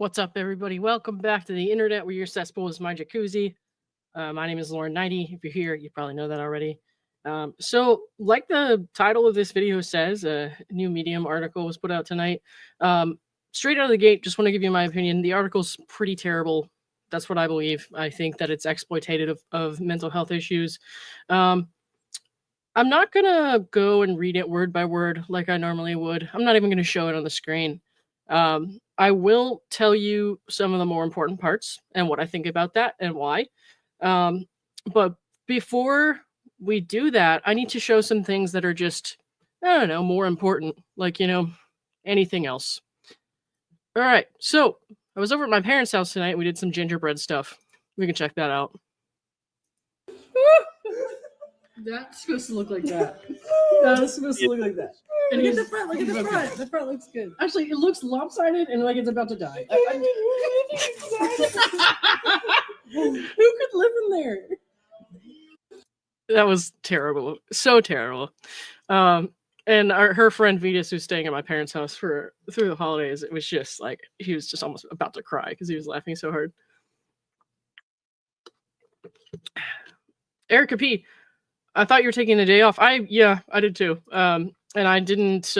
What's up, everybody? Welcome back to the internet where your cesspool is my jacuzzi. My name is Lauren 90. If you're here, you probably know that already. Like the title of this video says, a new Medium article was put out tonight. Straight out of the gate, just want to give you my opinion. The article's pretty terrible. That's what I believe. I think that it's exploitative of mental health issues. I'm not going to go and read it word by word like I normally would. I'm not even going to show it on the screen. I will tell you some of the more important parts and what I think about that and why. But before we do that, I need to show some things that are just, I don't know, more important, like, anything else. All right. So I was over at my parents' house tonight. We did some gingerbread stuff. We can check that out. That's supposed to look like that. That's supposed to look like that. And look at the front. Look at the front. The front looks good. Actually, it looks lopsided and like it's about to die. Who could live in there? That was terrible. So terrible. And her friend Vetus, who's staying at my parents' house through the holidays, it was just like he was just almost about to cry because he was laughing so hard. Erica P, I thought you were taking the day off. I did too. And I didn't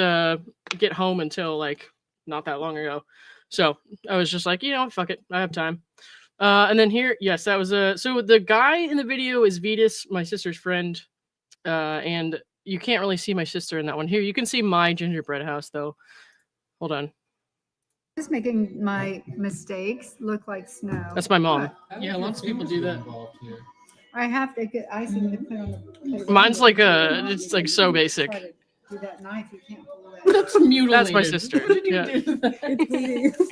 get home until like not that long ago. So I was just like, fuck it. I have time. And then here, yes, that was so the guy in the video is Vetus, my sister's friend. And you can't really see my sister in that one. Here, you can see my gingerbread house though. Hold on. Just making my mistakes look like snow. That's my mom. Yeah, lots of people do that. I have to get icing to put on the Mine's like it's like so basic. Do that knife, you can't pull that. That's mutilated. That's my sister. What did you Yeah. do to that?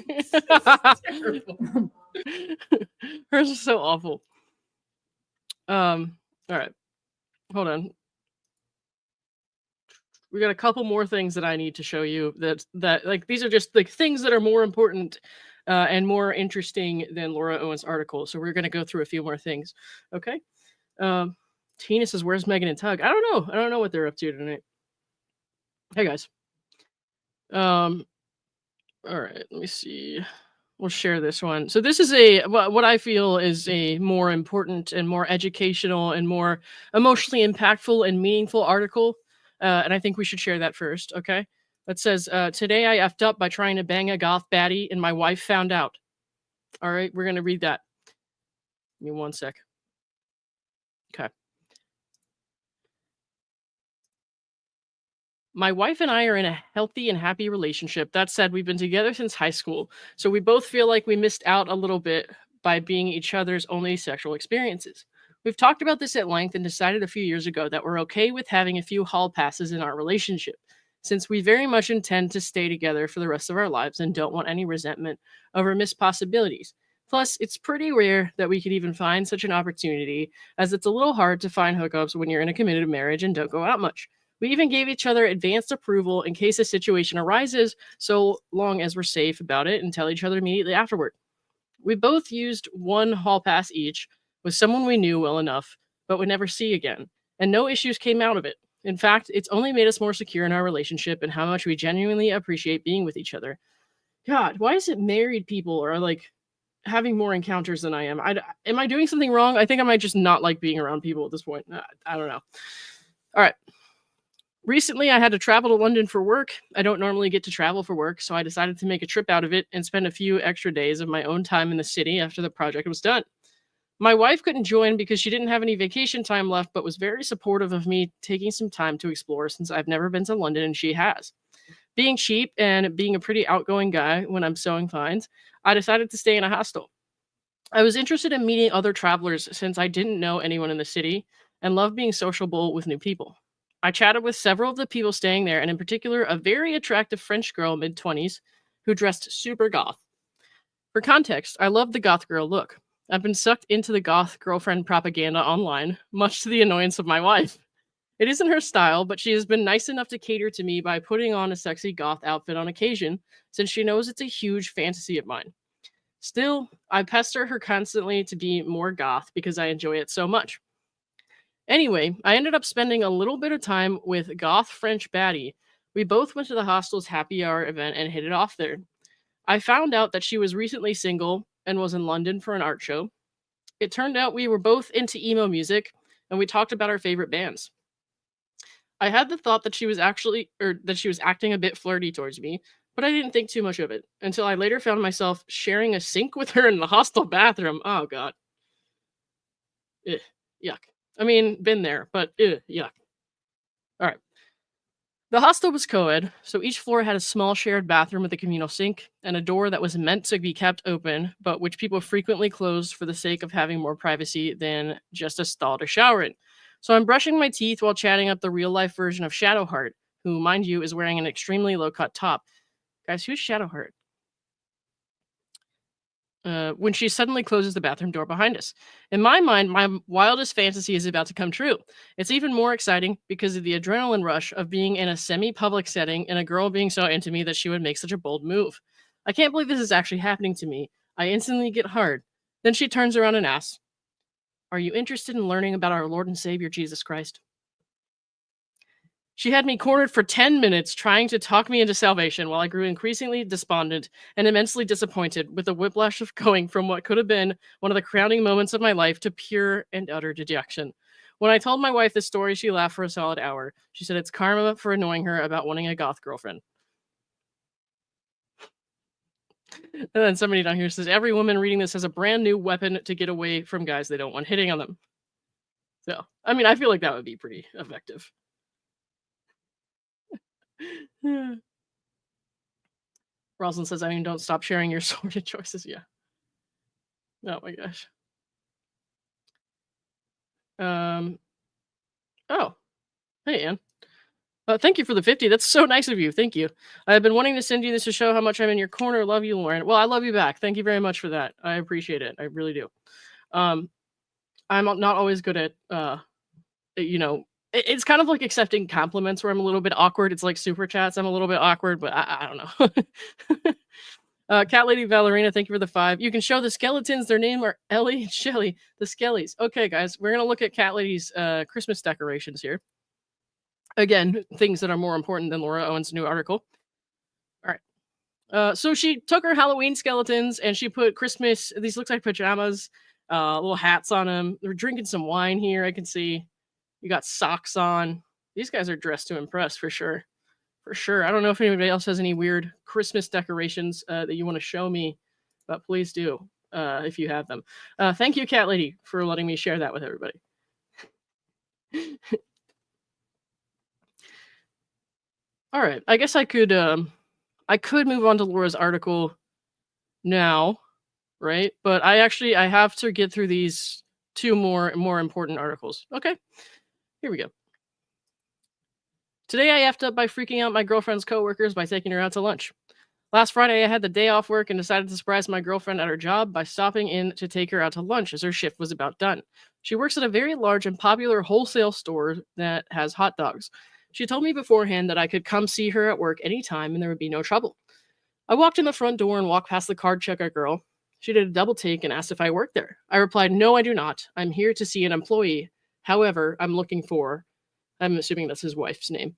It's Terrible. Hers is so awful. All right. Hold on. We got a couple more things that I need to show you that like these are just like things that are more important and more interesting than Laura Owens' article. So we're gonna go through a few more things. Okay. Tina says, "Where's Megan and Tug?" I don't know what they're up to tonight. Hey guys. All right, let me see. We'll share this one. So this is what I feel is a more important and more educational and more emotionally impactful and meaningful article. And I think we should share that first, okay? That says, today I effed up by trying to bang a goth baddie and my wife found out. All right, we're going to read that. Give me one sec. Okay. My wife and I are in a healthy and happy relationship. That said, we've been together since high school, so we both feel like we missed out a little bit by being each other's only sexual experiences. We've talked about this at length and decided a few years ago that we're okay with having a few hall passes in our relationship, since we very much intend to stay together for the rest of our lives and don't want any resentment over missed possibilities. Plus, it's pretty rare that we could even find such an opportunity, as it's a little hard to find hookups when you're in a committed marriage and don't go out much. We even gave each other advanced approval in case a situation arises, so long as we're safe about it and tell each other immediately afterward. We both used one hall pass each with someone we knew well enough, but would never see again, and no issues came out of it. In fact, it's only made us more secure in our relationship and how much we genuinely appreciate being with each other. God, why is it married people are like having more encounters than I am? Am I doing something wrong? I think I might just not like being around people at this point. I don't know. All right. Recently, I had to travel to London for work. I don't normally get to travel for work, so I decided to make a trip out of it and spend a few extra days of my own time in the city after the project was done. My wife couldn't join because she didn't have any vacation time left, but was very supportive of me taking some time to explore since I've never been to London and she has. Being cheap and being a pretty outgoing guy when I'm sewing finds, I decided to stay in a hostel. I was interested in meeting other travelers since I didn't know anyone in the city and love being sociable with new people. I chatted with several of the people staying there, and in particular, a very attractive French girl, mid-20s, who dressed super goth. For context, I love the goth girl look. I've been sucked into the goth girlfriend propaganda online, much to the annoyance of my wife. It isn't her style, but she has been nice enough to cater to me by putting on a sexy goth outfit on occasion, since she knows it's a huge fantasy of mine. Still, I pester her constantly to be more goth because I enjoy it so much. Anyway, I ended up spending a little bit of time with goth French baddie. We both went to the hostel's happy hour event and hit it off there. I found out that she was recently single and was in London for an art show. It turned out we were both into emo music and we talked about our favorite bands. I had the thought that she was acting a bit flirty towards me, but I didn't think too much of it until I later found myself sharing a sink with her in the hostel bathroom. Oh god. Ugh, yuck. I mean, been there, but yuck. All right. The hostel was co-ed, so each floor had a small shared bathroom with a communal sink and a door that was meant to be kept open, but which people frequently closed for the sake of having more privacy than just a stall to shower in. So I'm brushing my teeth while chatting up the real-life version of Shadowheart, who, mind you, is wearing an extremely low-cut top. Guys, who's Shadowheart? When she suddenly closes the bathroom door behind us. In my mind, my wildest fantasy is about to come true. It's even more exciting because of the adrenaline rush of being in a semi-public setting and a girl being so into me that she would make such a bold move. I can't believe this is actually happening to me. I instantly get hard. Then she turns around and asks, "Are you interested in learning about our Lord and Savior Jesus Christ?" She had me cornered for 10 minutes trying to talk me into salvation while I grew increasingly despondent and immensely disappointed with the whiplash of going from what could have been one of the crowning moments of my life to pure and utter dejection. When I told my wife this story, she laughed for a solid hour. She said it's karma for annoying her about wanting a goth girlfriend. And then somebody down here says, every woman reading this has a brand new weapon to get away from guys they don't want hitting on them. So, I mean, I feel like that would be pretty effective. Rosalind says, I mean, don't stop sharing your sordid choices. Yeah. Oh my gosh. Oh, hey, Anne. Thank you for the 50. That's so nice of you. Thank you. I've been wanting to send you this to show how much I'm in your corner. Love you, Lauren. Well, I love you back. Thank you very much for that. I appreciate it. I really do. I'm not always good at, it's kind of like accepting compliments where I'm a little bit awkward. It's like super chats. I'm a little bit awkward, but I don't know. Cat Lady Valerina, thank you for the 5. You can show the skeletons. Their name are Ellie and Shelly, the Skellies. Okay, guys, we're going to look at Cat Lady's Christmas decorations here. Again, things that are more important than Laura Owens' new article. All right. So she took her Halloween skeletons and she put Christmas, these look like pajamas, little hats on them. They're drinking some wine here, I can see. You got socks on. These guys are dressed to impress for sure. For sure. I don't know if anybody else has any weird Christmas decorations that you want to show me, but please do if you have them. Thank you, Cat Lady, for letting me share that with everybody. All right. I guess I could move on to Laura's article now, right? But I have to get through these 2 more important articles. Okay. Here we go. Today I effed up by freaking out my girlfriend's coworkers by taking her out to lunch. Last Friday I had the day off work and decided to surprise my girlfriend at her job by stopping in to take her out to lunch as her shift was about done. She works at a very large and popular wholesale store that has hot dogs. She told me beforehand that I could come see her at work anytime and there would be no trouble. I walked in the front door and walked past the card checker girl. She did a double take and asked if I worked there. I replied, "No, I do not. I'm here to see an employee. However, I'm assuming that's his wife's name."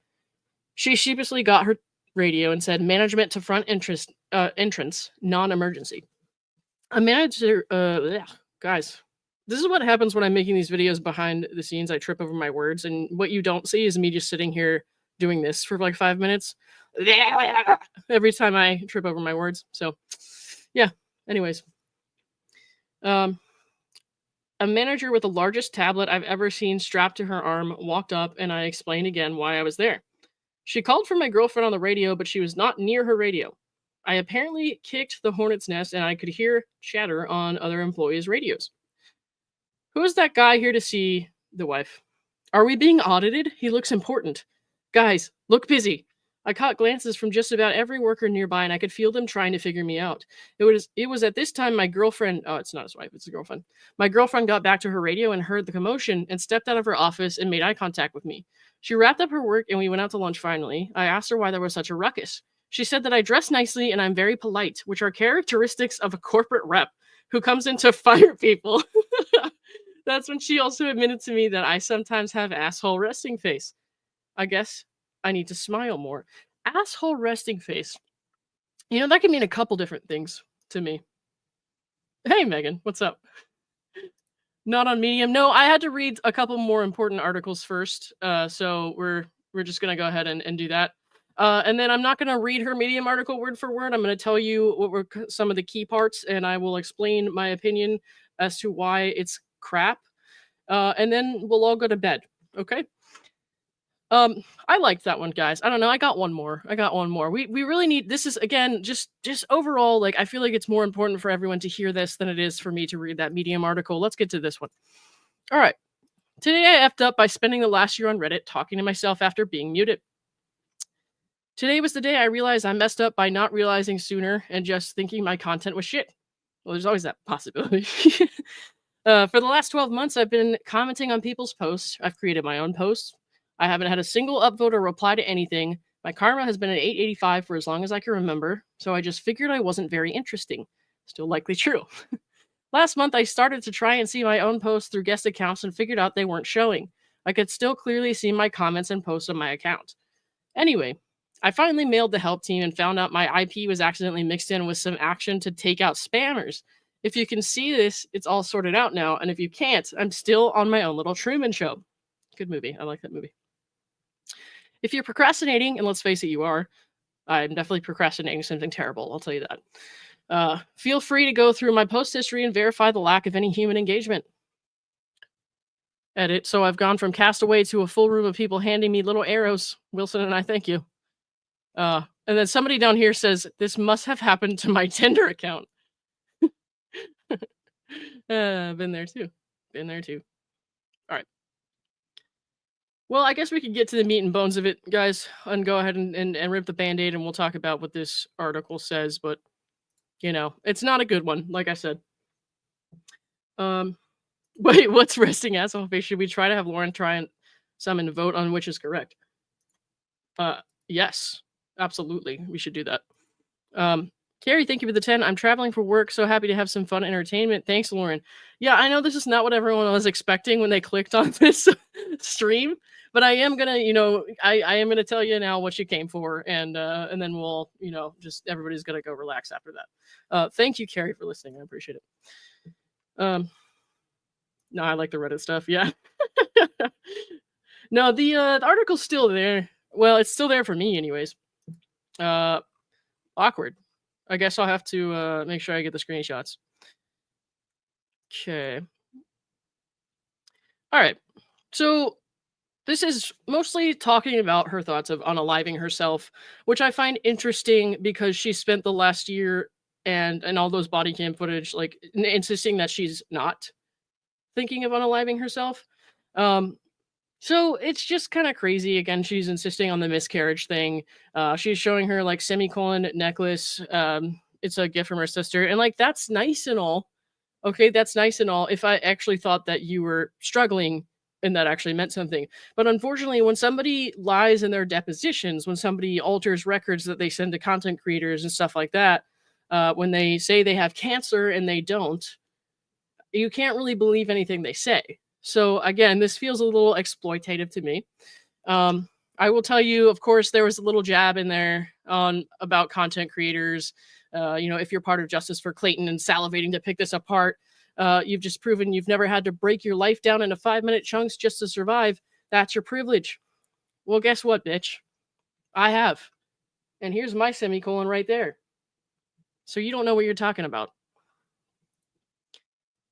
She sheepishly got her radio and said, "Management to front entrance, non-emergency." A manager, guys, this is what happens when I'm making these videos behind the scenes. I trip over my words, and what you don't see is me just sitting here doing this for like 5 minutes every time I trip over my words. So, yeah. Anyways, a manager with the largest tablet I've ever seen strapped to her arm walked up, and I explained again why I was there. She called for my girlfriend on the radio, but she was not near her radio. I apparently kicked the hornet's nest, and I could hear chatter on other employees' radios. Who is that guy here to see the wife? Are we being audited? He looks important. Guys, look busy. I caught glances from just about every worker nearby, and I could feel them trying to figure me out. It was at this time my girlfriend... Oh, it's not his wife, it's a girlfriend. My girlfriend got back to her radio and heard the commotion and stepped out of her office and made eye contact with me. She wrapped up her work, and we went out to lunch finally. I asked her why there was such a ruckus. She said that I dress nicely and I'm very polite, which are characteristics of a corporate rep who comes in to fire people. That's when she also admitted to me that I sometimes have asshole resting face. I guess I need to smile more. Asshole resting face. You know, that can mean a couple different things to me. Hey, Megan, what's up? Not on Medium. No, I had to read a couple more important articles first. So we're just gonna go ahead and do that. And then I'm not gonna read her Medium article word for word. I'm gonna tell you what were some of the key parts, and I will explain my opinion as to why it's crap. And then we'll all go to bed. Okay. I liked that one, guys. I don't know. I got one more. We really need, this is again just overall, like I feel like it's more important for everyone to hear this than it is for me to read that Medium article. Let's get to this one. All right. Today I effed up by spending the last year on Reddit talking to myself after being muted. Today was the day I realized I messed up by not realizing sooner and just thinking my content was shit. Well, there's always that possibility. For the last 12 months, I've been commenting on people's posts. I've created my own posts. I haven't had a single upvote or reply to anything. My karma has been at 885 for as long as I can remember, so I just figured I wasn't very interesting. Still likely true. Last month, I started to try and see my own posts through guest accounts and figured out they weren't showing. I could still clearly see my comments and posts on my account. Anyway, I finally mailed the help team and found out my IP was accidentally mixed in with some action to take out spammers. If you can see this, it's all sorted out now, and if you can't, I'm still on my own little Truman Show. Good movie. I like that movie. If you're procrastinating, and let's face it, you are, I'm definitely procrastinating something terrible, I'll tell you that. Feel free to go through my post history and verify the lack of any human engagement. Edit. So I've gone from Castaway to a full room of people handing me little arrows. Wilson and I thank you. And then somebody down here says, this must have happened to my Tinder account. Been there too. All right. Well, I guess we could get to the meat and bones of it, guys, and go ahead and rip the Band-Aid, and we'll talk about what this article says, but, you know, it's not a good one, like I said. Wait, what's resting asshole face? Should we try to have Lauren try and summon a vote on which is correct? Yes, absolutely. We should do that. Carrie, thank you for the 10. I'm traveling for work, so happy to have some fun entertainment. Thanks, Lauren. Yeah, I know this is not what everyone was expecting when they clicked on this stream, but I am gonna, you know, I am gonna tell you now what you came for, and then we'll, you know, just everybody's gonna go relax after that. Thank you, Carrie, for listening. I appreciate it. No, I like the Reddit stuff. Yeah. No, the article's still there. Well, it's still there for me, anyways. Awkward. I guess I'll have to make sure I get the screenshots. Okay. All right. So this is mostly talking about her thoughts of unaliving herself, which I find interesting because she spent the last year and all those body cam footage, like insisting that she's not thinking of unaliving herself. So it's just kind of crazy. Again, she's insisting on the miscarriage thing. She's showing her like semicolon necklace. It's a gift from her sister. And like, that's nice and all. Okay, that's nice and all. If I actually thought that you were struggling and that actually meant something. But unfortunately, when somebody lies in their depositions, when somebody alters records that they send to content creators and stuff like that, when they say they have cancer and they don't, you can't really believe anything they say. So again, this feels a little exploitative to me. I will tell you, of course, there was a little jab in there on about content creators. You know, if you're part of Justice for Clayton and salivating to pick this apart, you've just proven you've never had to break your life down into 5-minute chunks just to survive. That's your privilege. Well, guess what, bitch? I have. And here's my semicolon right there. So you don't know what you're talking about.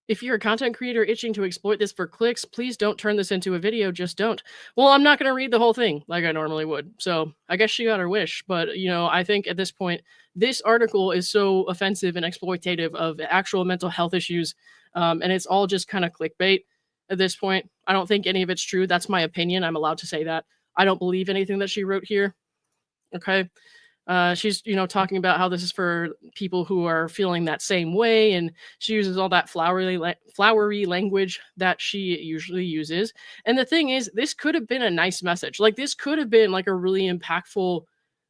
If you're a content creator itching to exploit this for clicks, please don't turn this into a video. Just don't. Well, I'm not going to read the whole thing like I normally would. So I guess she got her wish. But, you know, I think at this point, this article is so offensive and exploitative of actual mental health issues. And it's all just kind of clickbait at this point. I don't think any of it's true. That's my opinion. I'm allowed to say that. I don't believe anything that she wrote here. Okay. She's, you know, talking about how this is for people who are feeling that same way, and she uses all that flowery language that she usually uses. And the thing is, this could have been a nice message. Like, this could have been like a really impactful,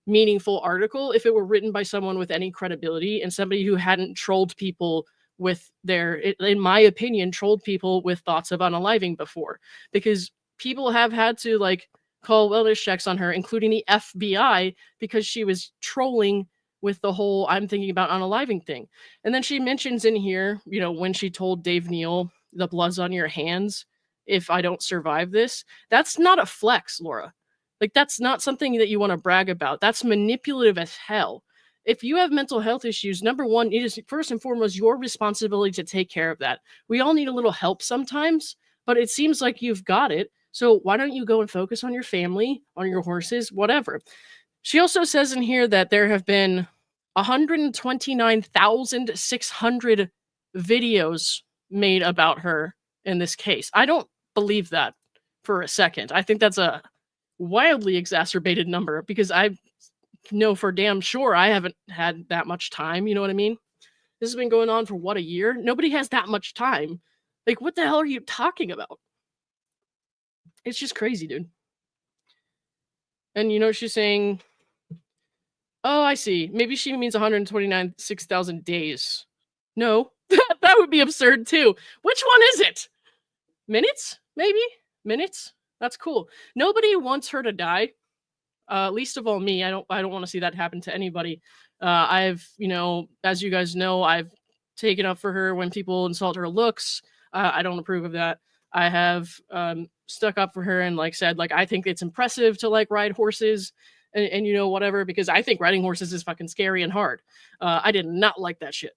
meaningful article if it were written by someone with any credibility and somebody who hadn't trolled people with their, in my opinion, trolled people with thoughts of unaliving before. Because people have had to, like, call wellness checks on her, including the FBI, because she was trolling with the whole I'm thinking about unaliving thing. And then she mentions in here, you know, when she told Dave Neal, the blood's on your hands if I don't survive this. That's not a flex, Laura. Like, that's not something that you want to brag about. That's manipulative as hell. If you have mental health issues, number one, it is first and foremost your responsibility to take care of that. We all need a little help sometimes, but it seems like you've got it. So why don't you go and focus on your family, on your horses, whatever. She also says in here that there have been 129,600 videos made about her in this case. I don't believe that for a second. I think that's a wildly exacerbated number because I know for damn sure I haven't had that much time. You know what I mean? This has been going on for what, a year? Nobody has that much time. Like, what the hell are you talking about? It's just crazy, dude. And you know, she's saying, oh, I see. Maybe she means 129,600 days. No, that would be absurd too. Which one is it? Minutes? Maybe? Minutes? That's cool. Nobody wants her to die. Least of all me. I don't want to see that happen to anybody. I've, you know, as you guys know, I've taken up for her when people insult her looks. I don't approve of that. I have stuck up for her and like said, like, I think it's impressive to like ride horses and you know, whatever, because I think riding horses is fucking scary and hard. I did not like that shit.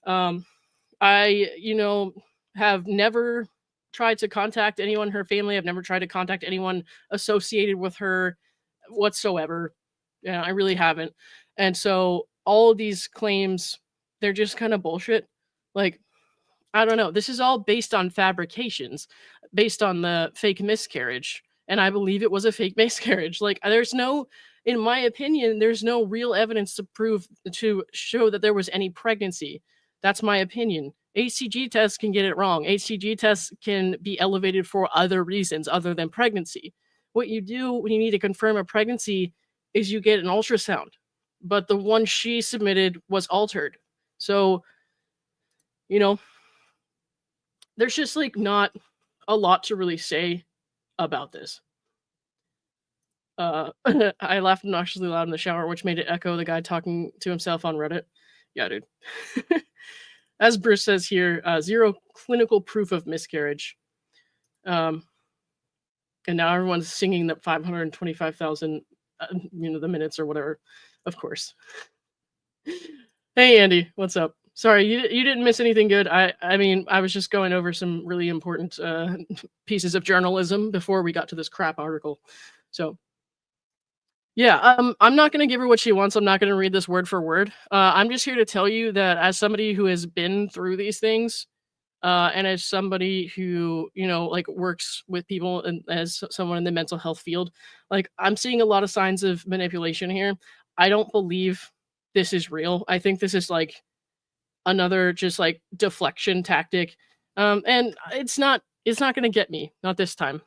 I, you know, have never tried to contact anyone in her family. I've never tried to contact anyone associated with her whatsoever. Yeah, I really haven't. And so all of these claims, they're just kind of bullshit. Like, I don't know. This is all based on fabrications, based on the fake miscarriage. And I believe it was a fake miscarriage. Like, there's no, in my opinion, there's no real evidence to show that there was any pregnancy. That's my opinion. HCG tests can get it wrong. HCG tests can be elevated for other reasons other than pregnancy. What you do when you need to confirm a pregnancy is you get an ultrasound. But the one she submitted was altered. So, you know, there's just like not a lot to really say about this. I laughed obnoxiously loud in the shower, which made it echo the guy talking to himself on Reddit. Yeah, dude. As Bruce says here, zero clinical proof of miscarriage. And now everyone's singing that 525,000, you know, the minutes or whatever. Of course. Hey, Andy, what's up? Sorry, you didn't miss anything good. I mean, I was just going over some really important pieces of journalism before we got to this crap article. So, yeah, I'm not going to give her what she wants. I'm not going to read this word for word. I'm just here to tell you that as somebody who has been through these things, and as somebody who, you know, like works with people and as someone in the mental health field, like I'm seeing a lot of signs of manipulation here. I don't believe this is real. I think this is like another just like deflection tactic. And it's not going to get me, not this time.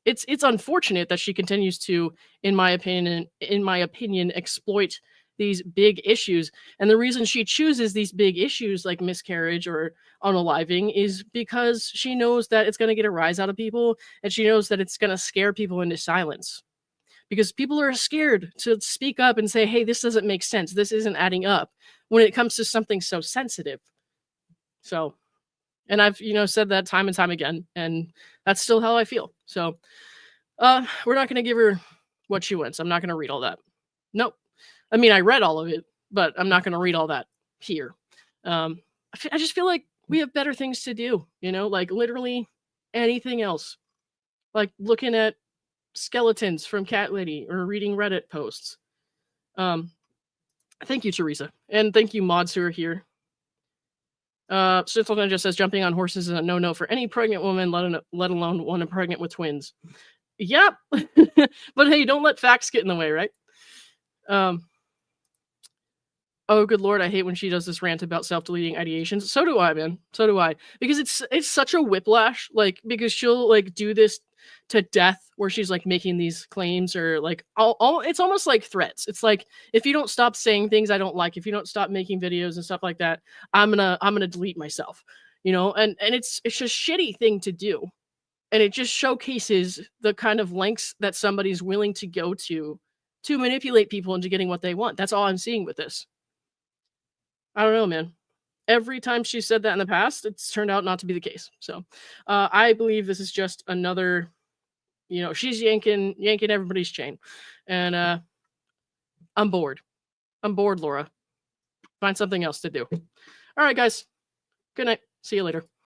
It's unfortunate that she continues to, in my opinion, exploit these big issues. And the reason she chooses these big issues like miscarriage or unaliving is because she knows that it's going to get a rise out of people, and she knows that it's going to scare people into silence. Because people are scared to speak up and say, hey, this doesn't make sense. This isn't adding up when it comes to something so sensitive. So, and I've, you know, said that time and time again, and that's still how I feel. So, we're not going to give her what she wants. I'm not going to read all that. Nope. I mean, I read all of it, but I'm not going to read all that here. I just feel like we have better things to do, you know, like literally anything else. Like looking at skeletons from Cat Lady or reading Reddit posts. Thank you, Teresa. And thank you, mods who are here. Central Ninja says jumping on horses is a no-no for any pregnant woman, let alone one pregnant with twins. Yep. But hey, don't let facts get in the way, right? Oh, good Lord, I hate when she does this rant about self-deleting ideations. So do I, man. So do I. Because it's such a whiplash, like, because she'll like do this to death where she's like making these claims or like it's almost like threats. It's like, if you don't stop saying things I don't like, if you don't stop making videos and stuff like that, I'm gonna delete myself, you know. And it's just shitty thing to do, and it just showcases the kind of lengths that somebody's willing to go to to manipulate people into getting what they want. That's all I'm seeing with this. I don't know, man. Every time she said that in the past, it's turned out not to be the case. So I believe this is just another, she's yanking everybody's chain. And I'm bored. I'm bored, Laura. Find something else to do. All right, guys. Good night. See you later.